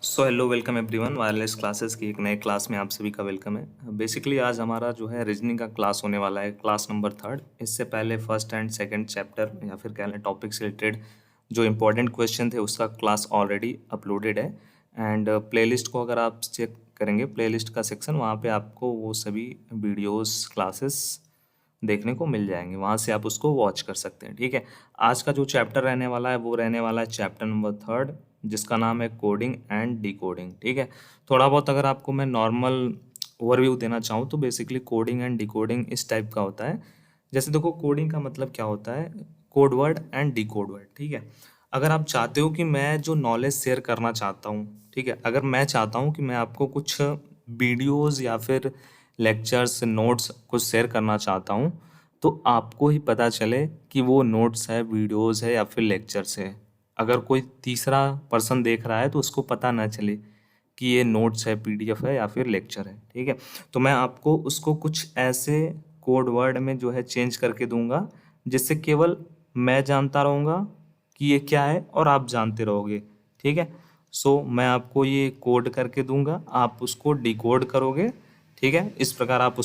So hello welcome everyone wireless classes की एक नए क्लास में आप सभी का वेलकम है। बेसिकली आज हमारा जो है रीजनिंग का क्लास होने वाला है, क्लास नंबर 3। इससे पहले फर्स्ट एंड सेकंड चैप्टर या फिर कह लें टॉपिक से रिलेटेड जो इम्पोर्टेंट क्वेश्चन थे उसका क्लास ऑलरेडी अपलोडेड है। एंड प्लेलिस्ट को अगर आप चेक करेंगे, प्लेलिस्ट का सेक्शन, वहाँ पे आपको वो सभी वीडियोस क्लासेस देखने को मिल जाएंगे, वहाँ से आप उसको वॉच कर सकते हैं। ठीक है, आज का जो चैप्टर रहने वाला है वो रहने वाला है चैप्टर नंबर 3, जिसका नाम है कोडिंग एंड डिकोडिंग। ठीक है, थोड़ा बहुत अगर आपको मैं नॉर्मल ओवरव्यू देना चाहूँ तो बेसिकली कोडिंग एंड डिकोडिंग इस टाइप का होता है। जैसे देखो, कोडिंग का मतलब क्या होता है, code word and decode word. ठीक है, अगर आप चाहते हो कि मैं जो नॉलेज शेयर करना चाहता हूँ, ठीक है, अगर मैं चाहता हूँ कि मैं आपको कुछ वीडियोस या फिर लेक्चर्स नोट्स कुछ शेयर करना चाहता हूँ, तो आपको ही पता चले कि वो नोट्स है, वीडियोस है या फिर लेक्चर्स है। अगर कोई तीसरा पर्सन देख रहा है तो उसको पता ना चले कि ये नोट्स है, पीडीएफ है या फिर लेक्चर है। ठीक है, तो मैं आपको उसको कुछ ऐसे कोड वर्ड में जो है चेंज करके दूंगा जिससे केवल मैं जानता रहूँगा कि ये क्या है और आप जानते रहोगे। ठीक है, सो मैं आपको ये कोड करके दूंगा, आप उसको डिकोड करोगे। ठीक है, इस प्रकार आप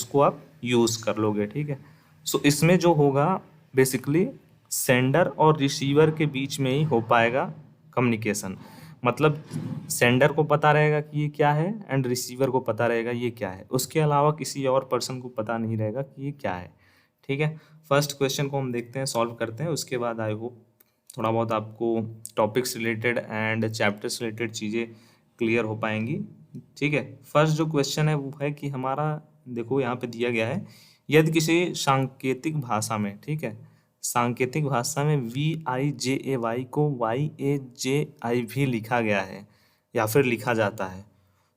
यूज़ कर लोगे। ठीक है, सो इसमें जो होगा बेसिकली सेंडर और रिसीवर के बीच में ही हो पाएगा कम्युनिकेशन। मतलब सेंडर को पता रहेगा कि ये क्या है एंड रिसीवर को पता रहेगा ये क्या है, उसके अलावा किसी और पर्सन को पता नहीं रहेगा कि ये क्या है। ठीक है, फर्स्ट क्वेश्चन को हम देखते हैं, सॉल्व करते हैं, उसके बाद आई होप थोड़ा बहुत आपको topics related and chapters related चीज़ें क्लियर हो पाएंगी। ठीक है, फर्स्ट जो क्वेश्चन है वो है कि हमारा, देखो यहाँ पे दिया गया है, यदि किसी सांकेतिक भाषा में, ठीक है, सांकेतिक भाषा में VIJAY को YAJI भी लिखा गया है या फिर लिखा जाता है,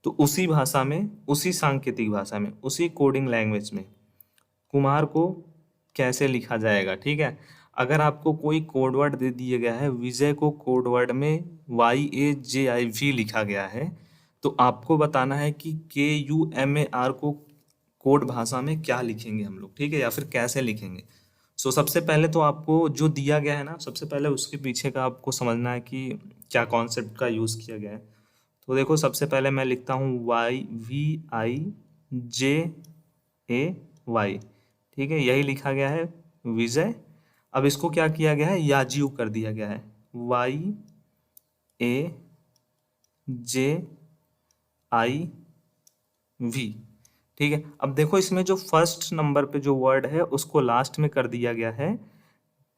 तो उसी भाषा में, उसी सांकेतिक भाषा में, उसी कोडिंग लैंग्वेज में कुमार को कैसे लिखा जाएगा। ठीक है, अगर आपको कोई कोड वर्ड दे दिया गया है, विजय को कोड वर्ड में YAJIV लिखा गया है, तो आपको बताना है कि KUMAR को कोड भाषा में क्या लिखेंगे हम लोग। ठीक है, या फिर कैसे लिखेंगे। सो सबसे पहले तो आपको जो दिया गया है ना, सबसे पहले उसके पीछे का आपको समझना है कि क्या कॉन्सेप्ट का यूज़ किया गया है। तो देखो, सबसे पहले मैं लिखता हूँ YVIJAY। ठीक है, यही लिखा गया है विजय। अब इसको क्या किया गया है, याजियो कर दिया गया है, YAJIV। ठीक है, अब देखो इसमें जो फर्स्ट नंबर पे जो वर्ड है उसको लास्ट में कर दिया गया है।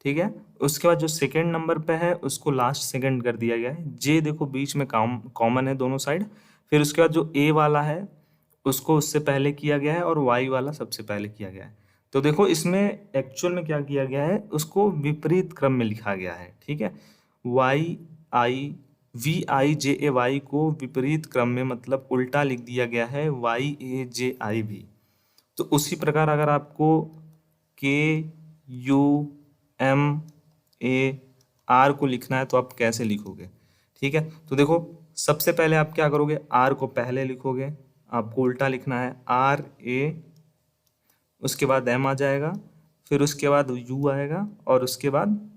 ठीक है, उसके बाद जो सेकंड नंबर पे है उसको लास्ट सेकंड कर दिया गया है। जे देखो बीच में कॉमन है दोनों साइड। फिर उसके बाद जो ए वाला है उसको उससे पहले किया गया है और वाई वाला सबसे पहले किया गया है। तो देखो इसमें एक्चुअल में क्या किया गया है, उसको विपरीत क्रम में लिखा गया है। ठीक है, VIJAY को विपरीत क्रम में, मतलब उल्टा लिख दिया गया है YAJIV। तो उसी प्रकार अगर आपको KUMAR को लिखना है तो आप कैसे लिखोगे। ठीक है, तो देखो सबसे पहले आप क्या करोगे, आर को पहले लिखोगे, आपको उल्टा लिखना है, RA, उसके बाद एम आ जाएगा, फिर उसके बाद यू आएगा, और उसके बाद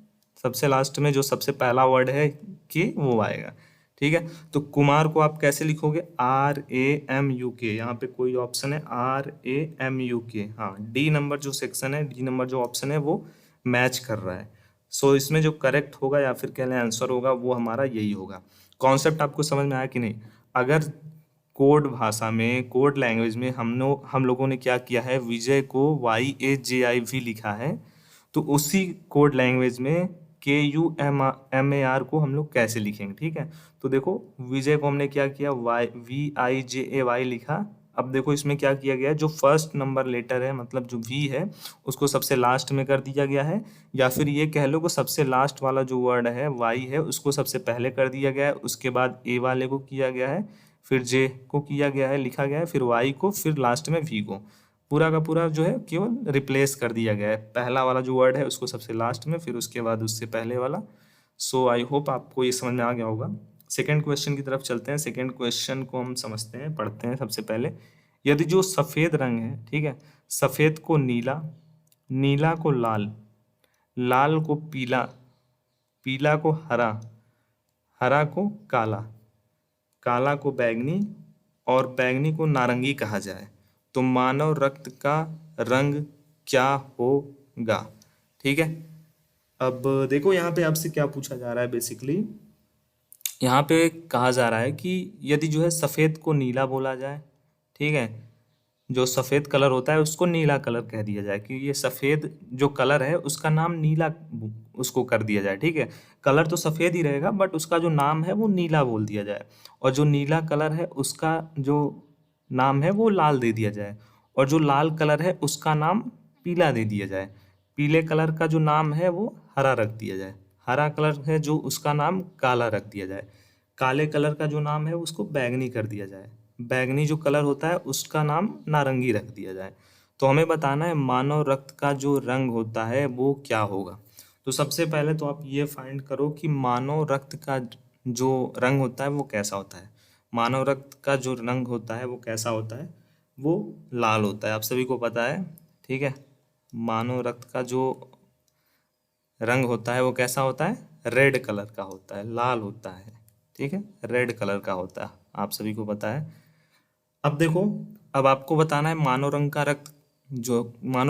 सबसे लास्ट में जो सबसे पहला वर्ड है के, वो आएगा। ठीक है, तो कुमार को आप कैसे लिखोगे, RAMUK, यहाँ पे कोई ऑप्शन है RAMUK। हाँ, डी नंबर जो सेक्शन है, डी नंबर जो ऑप्शन है वो मैच कर रहा है। सो इसमें जो करेक्ट होगा या फिर कह लें आंसर होगा वो हमारा यही होगा। कॉन्सेप्ट आपको समझ में आया कि नहीं। अगर कोड भाषा में, कोड लैंग्वेज में हम लोगों ने क्या किया है, विजय को YAJIV लिखा है, तो उसी कोड लैंग्वेज में KUMAR को हम लोग कैसे लिखेंगे। ठीक है, तो देखो विजय को हमने क्या किया, VIJAY लिखा। अब देखो इसमें क्या किया गया है, जो फर्स्ट नंबर लेटर है, मतलब जो V है, उसको सबसे लास्ट में कर दिया गया है, या फिर ये कह लो कि सबसे लास्ट वाला जो वर्ड है Y है उसको सबसे पहले कर दिया गया है, उसके बाद A वाले को किया गया है, फिर J को किया गया है, लिखा गया है, फिर Y को, फिर लास्ट में V को। पूरा का पूरा जो है केवल रिप्लेस कर दिया गया है, पहला वाला जो वर्ड है उसको सबसे लास्ट में, फिर उसके बाद उससे पहले वाला। सो आई होप आपको ये समझ में आ गया होगा। सेकेंड क्वेश्चन की तरफ चलते हैं। सेकेंड क्वेश्चन को हम समझते हैं, पढ़ते हैं सबसे पहले। यदि जो सफ़ेद रंग है, ठीक है, सफ़ेद को नीला, नीला को लाल, लाल को पीला, पीला को हरा, हरा को काला, काला को बैंगनी और बैंगनी को नारंगी कहा जाए तो मानव रक्त का रंग क्या होगा। ठीक है, अब देखो यहाँ पे आपसे क्या पूछा जा रहा है। बेसिकली यहाँ पे कहा जा रहा है कि यदि जो है सफ़ेद को नीला बोला जाए, ठीक है, जो सफ़ेद कलर होता है उसको नीला कलर कह दिया जाए कि ये सफ़ेद जो कलर है उसका नाम नीला उसको कर दिया जाए। ठीक है, कलर तो सफ़ेद ही रहेगा बट उसका जो नाम है वो नीला बोल दिया जाए, और जो नीला कलर है उसका जो नाम है वो लाल दे दिया जाए, और जो लाल कलर है उसका नाम पीला दे दिया जाए। पीले कलर का जो नाम है वो हरा रख दिया जाए। हरा कलर है जो उसका नाम काला रख दिया जाए। काले कलर का जो नाम है उसको बैंगनी कर दिया जाए। बैंगनी जो कलर होता है उसका नाम नारंगी रख दिया जाए। तो हमें बताना है मानव रक्त का जो रंग होता है वो क्या होगा। तो सबसे पहले तो आप ये फाइंड करो कि मानव रक्त का जो रंग होता है वो कैसा होता है। मानव रक्त का जो रंग होता है वो कैसा होता है, वो लाल होता है, आप सभी को पता है। ठीक है, मानव रक्त का जो रंग होता है वो कैसा होता है, रेड कलर का होता है, लाल होता है। ठीक है, रेड कलर का होता है, आप सभी को पता है। अब देखो, अब आपको बताना है मानव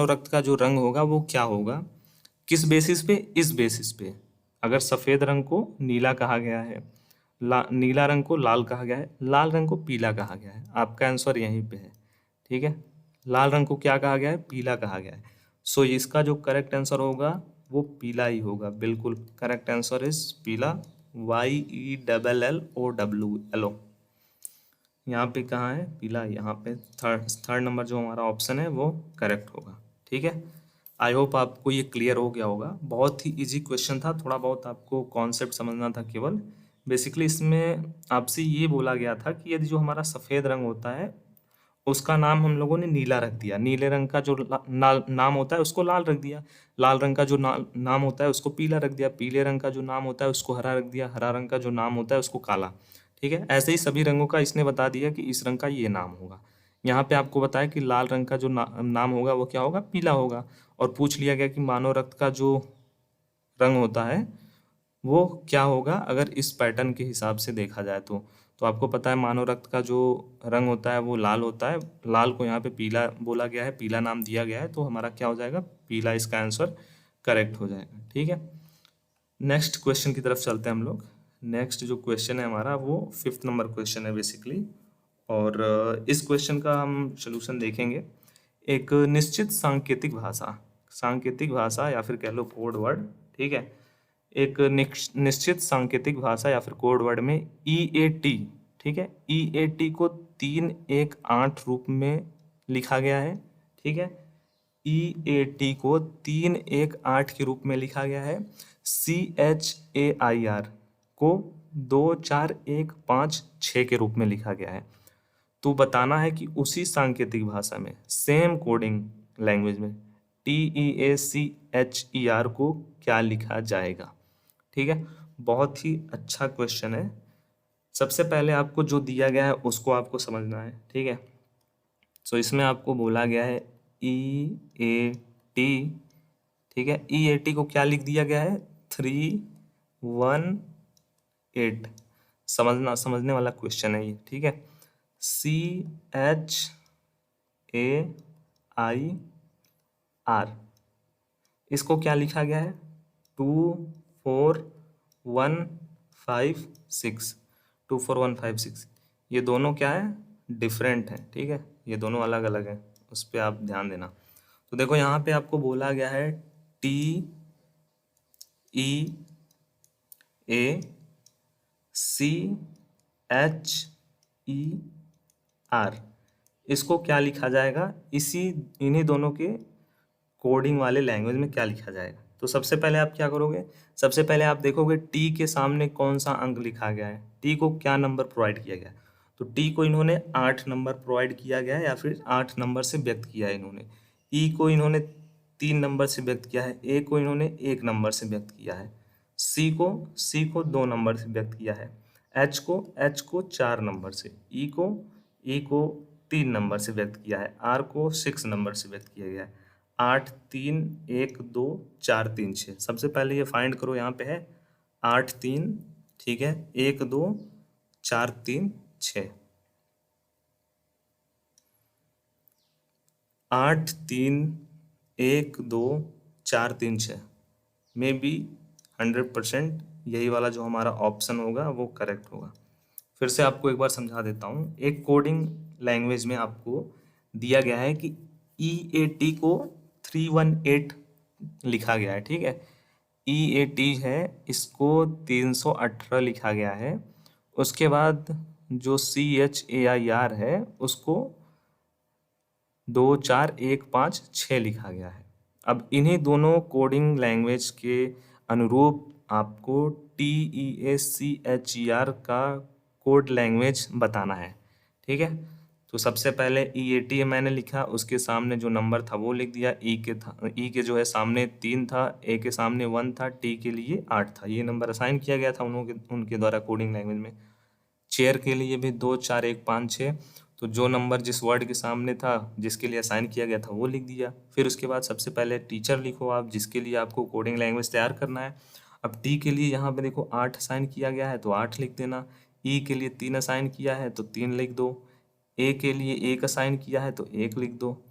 रक्त का जो रंग होगा वो क्या होगा। किस बेसिस पे, इस बेसिस पे अगर सफ़ेद रंग को नीला कहा गया है, नीला रंग को लाल कहा गया है, लाल रंग को पीला कहा गया है, आपका आंसर यहीं पे है। ठीक है, लाल रंग को क्या कहा गया है, पीला कहा गया है। सो इसका जो करेक्ट आंसर होगा वो पीला ही होगा। बिल्कुल करेक्ट आंसर इज पीला, YELLOW, येलो। यहाँ पे कहाँ है, पीला, यहाँ पे थर्ड नंबर जो हमारा ऑप्शन है वो करेक्ट होगा। ठीक है, आई होप आपको ये क्लियर हो गया होगा। बहुत ही इजी क्वेश्चन था, थोड़ा बहुत आपको कॉन्सेप्ट समझना था केवल। बेसिकली इसमें आपसे ये बोला गया था कि यदि जो हमारा सफ़ेद रंग होता है उसका नाम हम लोगों ने नीला रख दिया, नीले रंग का जो नाम होता है उसको लाल रख दिया, लाल रंग का जो नाम होता है उसको पीला रख दिया, पीले रंग का जो नाम होता है उसको हरा रख दिया, हरा रंग का जो नाम होता है उसको काला। ठीक है, ऐसे ही सभी रंगों का इसने बता दिया कि इस रंग का ये नाम होगा। यहाँ पे आपको बताया कि लाल रंग का जो नाम होगा वो क्या होगा, पीला होगा। और पूछ लिया गया कि मानव रक्त का जो रंग होता है वो क्या होगा अगर इस पैटर्न के हिसाब से देखा जाए तो आपको पता है मानव रक्त का जो रंग होता है वो लाल होता है। लाल को यहाँ पे पीला बोला गया है, पीला नाम दिया गया है, तो हमारा क्या हो जाएगा, पीला इसका आंसर करेक्ट हो जाएगा। ठीक है, नेक्स्ट क्वेश्चन की तरफ चलते हैं हम लोग। नेक्स्ट जो क्वेश्चन है हमारा वो 5th नंबर क्वेश्चन है बेसिकली, और इस क्वेश्चन का हम सोल्यूशन देखेंगे। एक निश्चित सांकेतिक भाषा या फिर कह लो कोड वर्ड। ठीक है, एक निश्चित सांकेतिक भाषा या फिर कोड वर्ड में EAT, ठीक है, EAT को 318 रूप में लिखा गया है। ठीक है, EAT को 318 के रूप में लिखा गया है। CHAIR को 24156 के रूप में लिखा गया है। तो बताना है कि उसी सांकेतिक भाषा में, सेम कोडिंग लैंग्वेज में, TEACHER को क्या लिखा जाएगा। ठीक है, बहुत ही अच्छा क्वेश्चन है। सबसे पहले आपको जो दिया गया है उसको आपको समझना है। ठीक है, सो इसमें आपको बोला गया है EAT। ठीक है, EAT को क्या लिख दिया गया है, 318। समझने वाला क्वेश्चन है ये। ठीक है, CHAIR, इसको क्या लिखा गया है, 24156, 24156। ये दोनों क्या है, डिफरेंट है। ठीक है, ये दोनों अलग अलग हैं, उस पर आप ध्यान देना। तो देखो यहाँ पे आपको बोला गया है TEACHER, इसको क्या लिखा जाएगा, इन्हीं दोनों के कोडिंग वाले लैंग्वेज में क्या लिखा जाएगा। तो सबसे पहले आप क्या करोगे, सबसे पहले आप देखोगे टी के सामने कौन सा अंक लिखा गया है, टी को क्या नंबर प्रोवाइड किया गया है। तो टी को इन्होंने 8 नंबर प्रोवाइड किया गया है या फिर 8 नंबर से व्यक्त किया है इन्होंने। ई को इन्होंने 3 नंबर से व्यक्त किया है, ए को इन्होंने 1 नंबर से व्यक्त किया है, सी को 2 नंबर से व्यक्त किया है, एच को 4 नंबर से, ई को 3 नंबर से व्यक्त किया है, आर को 6 नंबर से व्यक्त किया गया है। 8 3 1 2 4 3 6। सबसे पहले ये फाइंड करो, यहाँ पे है 8 3, ठीक है, 1 2 4 3 6, 8 3 1 2 4 3 6 में भी 100% यही वाला जो हमारा ऑप्शन होगा वो करेक्ट होगा। फिर से आपको एक बार समझा देता हूँ। एक कोडिंग लैंग्वेज में आपको दिया गया है कि EAT को 318 लिखा गया है, ठीक है। EAT है, इसको 318 लिखा गया है। उसके बाद जो CHAIR है उसको 2 4 1 5 6 लिखा गया है। अब इन्हीं दोनों कोडिंग लैंग्वेज के अनुरूप आपको TEACHER का कोड लैंग्वेज बताना है, ठीक है। तो सबसे पहले EAT मैंने लिखा, उसके सामने जो नंबर था वो लिख दिया। ई के जो है सामने 3 था, ए के सामने 1 था, टी के लिए 8 था। ये नंबर असाइन किया गया था उनके द्वारा कोडिंग लैंग्वेज में। चेयर के लिए भी 2 4 1 5 6, तो जो नंबर जिस वर्ड के सामने था जिसके लिए असाइन किया गया था वो लिख दिया। फिर उसके बाद सबसे पहले टीचर लिखो आप, जिसके लिए आपको कोडिंग लैंग्वेज तैयार करना है। अब टी के लिए यहाँ पे देखो 8 असाइन किया गया है तो 8 लिख देना। ई के लिए 3 असाइन किया है तो 3 लिख दो। ए के लिए 1 असाइन किया है तो 1 लिख दो,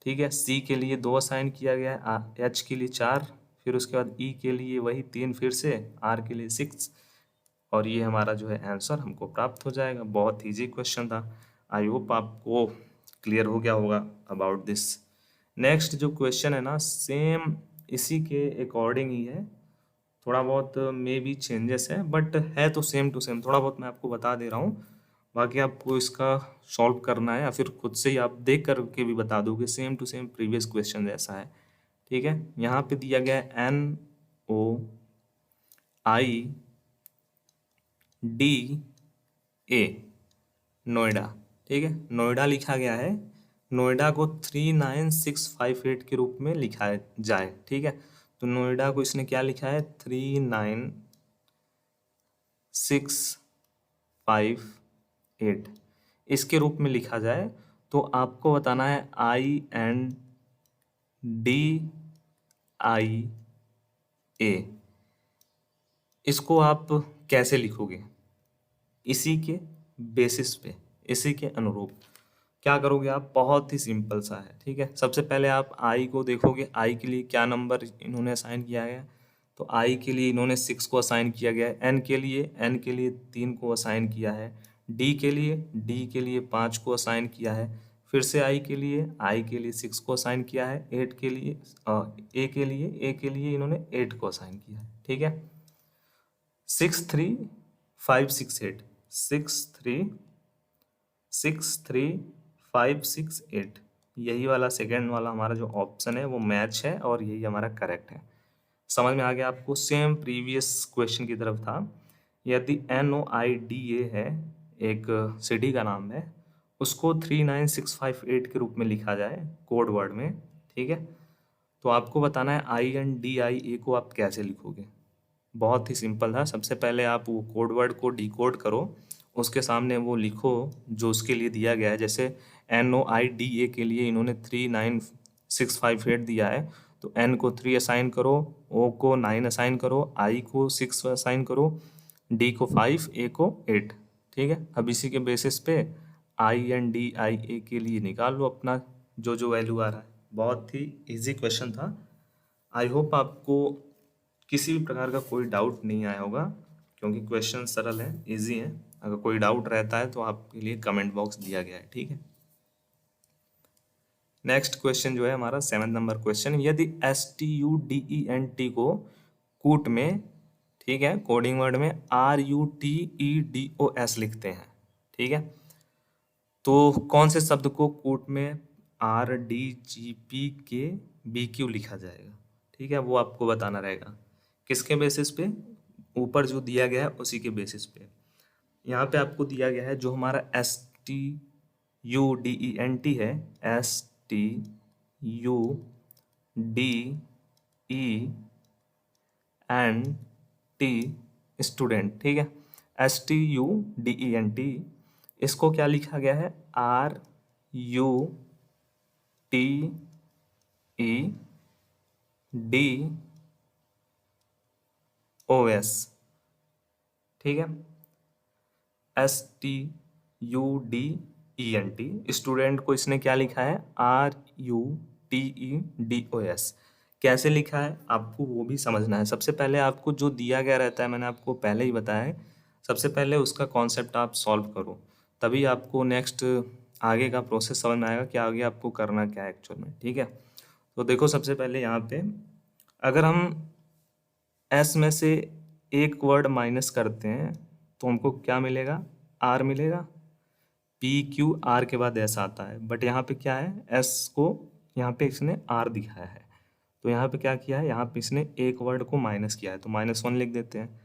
ठीक है। सी के लिए 2 असाइन किया गया है, एच के लिए 4, फिर उसके बाद ई के लिए वही 3 फिर से, आर के लिए 6, और ये हमारा जो है आंसर हमको प्राप्त हो जाएगा। बहुत ईजी क्वेश्चन था। आई होप आपको क्लियर हो गया होगा अबाउट दिस। नेक्स्ट जो क्वेश्चन है ना, सेम इसी के अकॉर्डिंग ही है, थोड़ा बहुत मे बी चेंजेस है बट है तो सेम टू सेम। थोड़ा बहुत मैं आपको बता दे रहा हूँ, बाकी आपको इसका सॉल्व करना है या फिर खुद से ही आप देख करके भी बता दोगे। Same to same previous question जैसा है, ठीक है। यहाँ पे दिया गया है NOIDA, नोएडा, ठीक है। नोएडा लिखा गया है, नोएडा को 39658 के रूप में लिखा जाए, ठीक है। तो नोएडा को इसने क्या लिखा है, 39658 इसके रूप में लिखा जाए। तो आपको बताना है INDIA, इसको आप कैसे लिखोगे। इसी के बेसिस पे, इसी के अनुरूप क्या करोगे आप, बहुत ही सिंपल सा है, ठीक है। सबसे पहले आप आई को देखोगे, आई के लिए क्या नंबर इन्होंने असाइन किया है। तो आई के लिए इन्होंने 6 को असाइन किया गया है। एन के लिए 3 को असाइन किया है। डी के लिए 5 को असाइन किया है। फिर से आई के लिए 6 को असाइन किया है। ए के लिए इन्होंने 8 को असाइन किया है, ठीक है। 63568, 63568, यही वाला सेकेंड वाला हमारा जो ऑप्शन है वो मैच है और यही हमारा करेक्ट है। समझ में आ गया आपको। सेम प्रीवियस क्वेश्चन की तरफ था। यदि NOIDA है, एक सिटी का नाम है, उसको 39658 के रूप में लिखा जाए कोड वर्ड में, ठीक है। तो आपको बताना है INDIA को आप कैसे लिखोगे। बहुत ही सिंपल था। सबसे पहले आप वो कोड वर्ड को डिकोड करो, उसके सामने वो लिखो जो उसके लिए दिया गया है। जैसे NOIDA के लिए इन्होंने 39658 दिया है, तो N को 3 असाइन करो, O को 9 असाइन करो, I को 6 असाइन करो, D को 5, A को 8, ठीक है। अब इसी के बेसिस पे INDIA के लिए निकाल लो अपना जो जो वैल्यू आ रहा है। बहुत ही इजी क्वेश्चन था। आई होप आपको किसी भी प्रकार का कोई डाउट नहीं आया होगा, क्योंकि क्वेश्चन सरल है, इजी है। अगर कोई डाउट रहता है तो आपके लिए कमेंट बॉक्स दिया गया है, ठीक है। नेक्स्ट क्वेश्चन जो है हमारा 7 नंबर क्वेश्चन, यदि STUDENT को कूट में, ठीक है, कोडिंग वर्ड में RUTEDOS लिखते हैं, ठीक है, तो कौन से शब्द को कूट में RDGPKBQ लिखा जाएगा, ठीक है। वो आपको बताना रहेगा। किसके बेसिस पे, ऊपर जो दिया गया है उसी के बेसिस पे। यहाँ पे आपको दिया गया है जो हमारा STUDENT है, STUDENT, स्टूडेंट, ठीक है। STUDENT, इसको क्या लिखा गया है, RUTEDOS, ठीक है। STUDENT UDENT। स्टूडेंट को इसने क्या लिखा है? RUTEDOS। कैसे लिखा है आपको वो भी समझना है। सबसे पहले आपको जो दिया गया रहता है, मैंने आपको पहले ही बताया है, सबसे पहले उसका कॉन्सेप्ट आप सॉल्व करो, तभी आपको नेक्स्ट आगे का प्रोसेस समझ में आएगा कि आगे आपको करना क्या है एक्चुअल में। ठीक है, तो देखो सबसे पहले यहाँ पे अगर हम एस में से एक वर्ड माइनस करते हैं तो हमको क्या मिलेगा? आर मिलेगा। PQR के बाद एस आता है, बट यहाँ पे क्या है? एस को यहाँ पे इसने आर दिखाया है, तो यहाँ पे क्या किया है? यहाँ पे इसने एक वर्ड को माइनस किया है, तो -1 लिख देते हैं।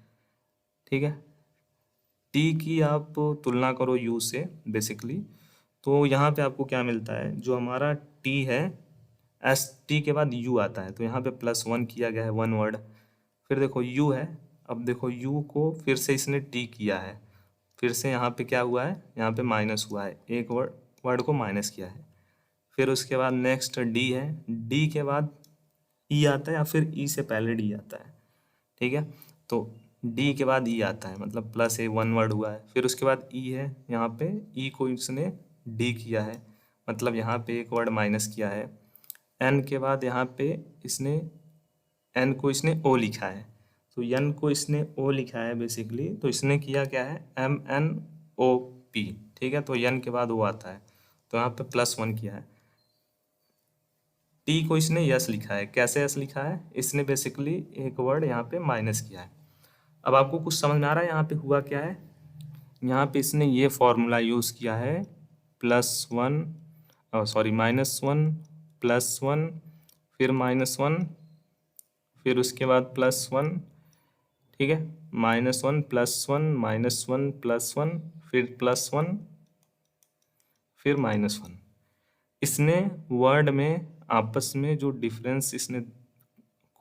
ठीक है, टी की आप तुलना करो यू से बेसिकली, तो यहाँ पे आपको क्या मिलता है? जो हमारा टी है, एस टी के बाद यू आता है, तो यहाँ पे +1 किया गया है, वन वर्ड। फिर देखो यू है, अब देखो यू को फिर से इसने टी किया है, फिर से यहाँ पे क्या हुआ है? यहाँ पे माइनस हुआ है, एक वर्ड को माइनस किया है। फिर उसके बाद नेक्स्ट डी है, डी के बाद ई आता है या फिर ई से पहले डी आता है। ठीक है, तो डी के बाद ई आता है, मतलब +A वन वर्ड हुआ है। फिर उसके बाद ई है, यहाँ पे ई को इसने डी किया है, मतलब यहाँ पे एक वर्ड माइनस किया है। एन के बाद यहाँ पे इसने एन को इसने ओ लिखा है, तो एन को इसने ओ लिखा है बेसिकली, तो इसने किया क्या है? MNOP। ठीक है, तो एन के बाद ओ आता है, तो यहाँ पे +1 किया है। टी को इसने यस लिखा है। कैसे यस लिखा है? इसने बेसिकली एक वर्ड यहाँ पे माइनस किया है। अब आपको कुछ समझ में आ रहा है यहाँ पे हुआ क्या है? यहाँ पे इसने ये फॉर्मूला यूज़ किया है, +1 सॉरी -1 +1 फिर -1 फिर उसके बाद +1। ठीक है, -1 +1 -1 +1 फिर +1 फिर -1। इसने वर्ड में आपस में जो डिफरेंस इसने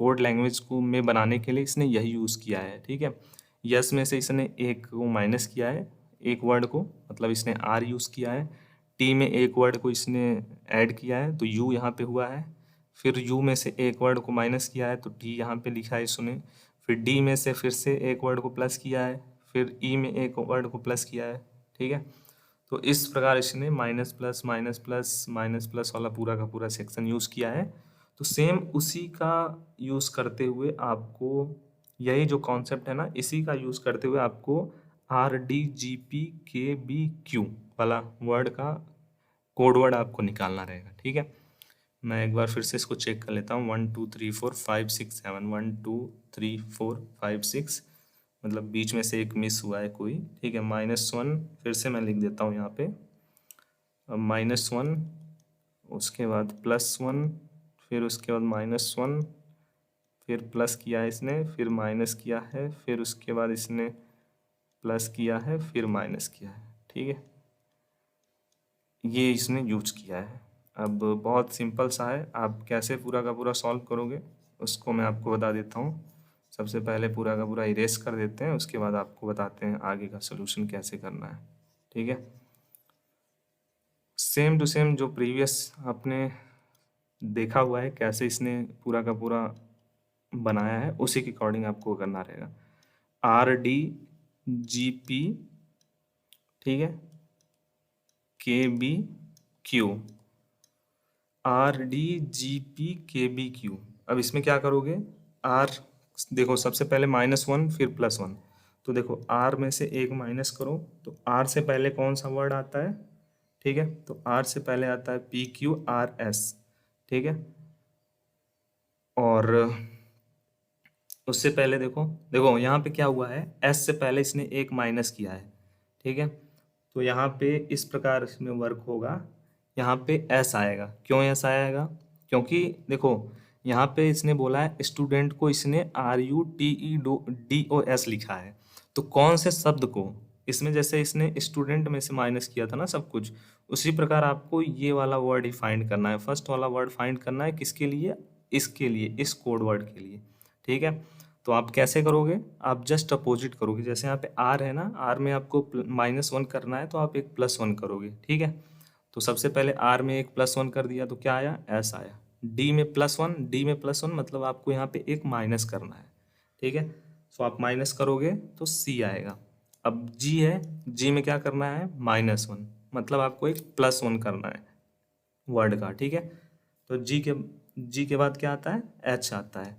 कोड लैंग्वेज को में बनाने के लिए इसने यही यूज़ किया है। ठीक है, यस में से इसने एक को माइनस किया है, एक वर्ड को, मतलब इसने आर यूज़ किया है। टी में एक वर्ड को इसने ऐड किया है, तो यू यहाँ पे हुआ है। फिर यू में से एक वर्ड को माइनस किया है, तो टी यहाँ पे लिखा है इसने। फिर डी में से फिर से एक वर्ड को प्लस किया है, फिर ई में एक वर्ड को प्लस किया है। ठीक है, तो इस प्रकार इसने minus plus minus plus minus plus वाला पूरा का पूरा सेक्शन यूज़ किया है। तो सेम उसी का यूज़ करते हुए आपको यही जो कॉन्सेप्ट है ना, इसी का यूज़ करते हुए आपको RDGPKBQ वाला वर्ड का कोड वर्ड आपको निकालना रहेगा। ठीक है, मैं एक बार फिर से इसको चेक कर लेता हूँ। 1 2 3 4 5 6 7 1 2 3 4 5 6, मतलब बीच में से एक मिस हुआ है कोई। ठीक है, -1 फिर से मैं लिख देता हूँ यहाँ पे, -1 उसके बाद +1 फिर उसके बाद -1 फिर प्लस किया है इसने, फिर माइनस किया है, फिर उसके बाद इसने प्लस किया है, फिर माइनस किया है। ठीक है, ये इसने यूज किया है। अब बहुत सिंपल सा है, आप कैसे पूरा का पूरा सॉल्व करोगे उसको मैं आपको बता देता हूँ। सबसे पहले पूरा का पूरा इरेज कर देते हैं, उसके बाद आपको बताते हैं आगे का सोल्यूशन कैसे करना है। ठीक है, सेम टू सेम जो प्रीवियस आपने देखा हुआ है कैसे इसने पूरा का पूरा बनाया है, उसी के अकॉर्डिंग आपको करना रहेगा। RDGP, ठीक है, KBQ, RDGPKBQ। अब इसमें क्या करोगे? आर देखो सबसे पहले -1 फिर +1, तो देखो आर में से एक माइनस करो, तो आर से पहले कौन सा वर्ड आता है? ठीक है, तो आर से पहले आता है PQRS। ठीक है, और उससे पहले देखो देखो यहाँ पे क्या हुआ है? एस से पहले इसने एक माइनस किया है। ठीक है, तो यहाँ पे इस प्रकार इसमें वर्क होगा, यहाँ पे एस आएगा। क्यों एस आएगा? क्योंकि देखो यहाँ पे इसने बोला है स्टूडेंट को, इसने RUTEDOS लिखा है, तो कौन से शब्द को? इसमें जैसे इसने स्टूडेंट में से माइनस किया था ना सब कुछ, उसी प्रकार आपको ये वाला वर्ड ही फाइंड करना है। फर्स्ट वाला वर्ड फाइंड करना है, किसके लिए? इसके लिए, इस कोड वर्ड के लिए। ठीक है, तो आप कैसे करोगे? आप जस्ट अपोजिट करोगे। जैसे यहाँ पे आर है ना, आर में आपको -1 करना है, तो आप एक +1 करोगे। ठीक है, तो सबसे पहले आर में एक +1 कर दिया, तो क्या आया? एस आया। डी में +1 मतलब आपको यहाँ पे एक माइनस करना है। ठीक है, तो आप माइनस करोगे तो सी आएगा। अब जी है, जी में क्या करना है, -1, मतलब आपको एक +1 करना है वर्ड का, ठीक है। तो जी के बाद क्या आता है, एच आता है,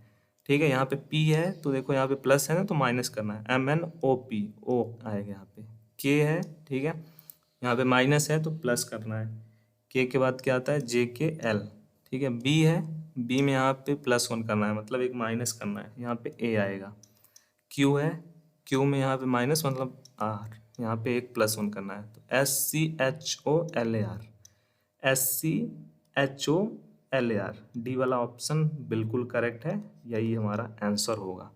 ठीक है। यहाँ पे पी है तो देखो यहाँ पे प्लस है ना, तो माइनस करना है, MNOP, ओ आएगा यहाँ पे। के है, ठीक है, यहाँ पे माइनस है तो प्लस करना है। के बाद क्या आता है, JKL, ठीक है। बी है, बी में यहाँ पे +1 करना है, मतलब एक माइनस करना है, यहाँ पे ए आएगा। क्यू है, क्यू में यहाँ पे माइनस मतलब आर, यहाँ पे एक +1 करना है, तो SCHOLAR, SCHOLAR, डी वाला ऑप्शन बिल्कुल करेक्ट है, यही हमारा आंसर होगा,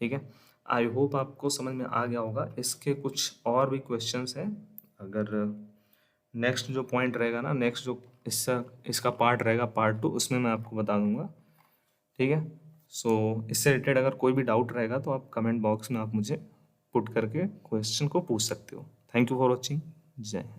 ठीक है। आई होप आपको समझ में आ गया होगा। इसके कुछ और भी क्वेश्चंस हैं, अगर नेक्स्ट जो पॉइंट रहेगा ना, नेक्स्ट जो इसका पार्ट रहेगा पार्ट 2, उसमें मैं आपको बता दूंगा, ठीक है। सो इससे रिलेटेड अगर कोई भी डाउट रहेगा तो आप कमेंट बॉक्स में आप मुझे पुट करके क्वेश्चन को पूछ सकते हो। Thank you for watching. जय हिंद।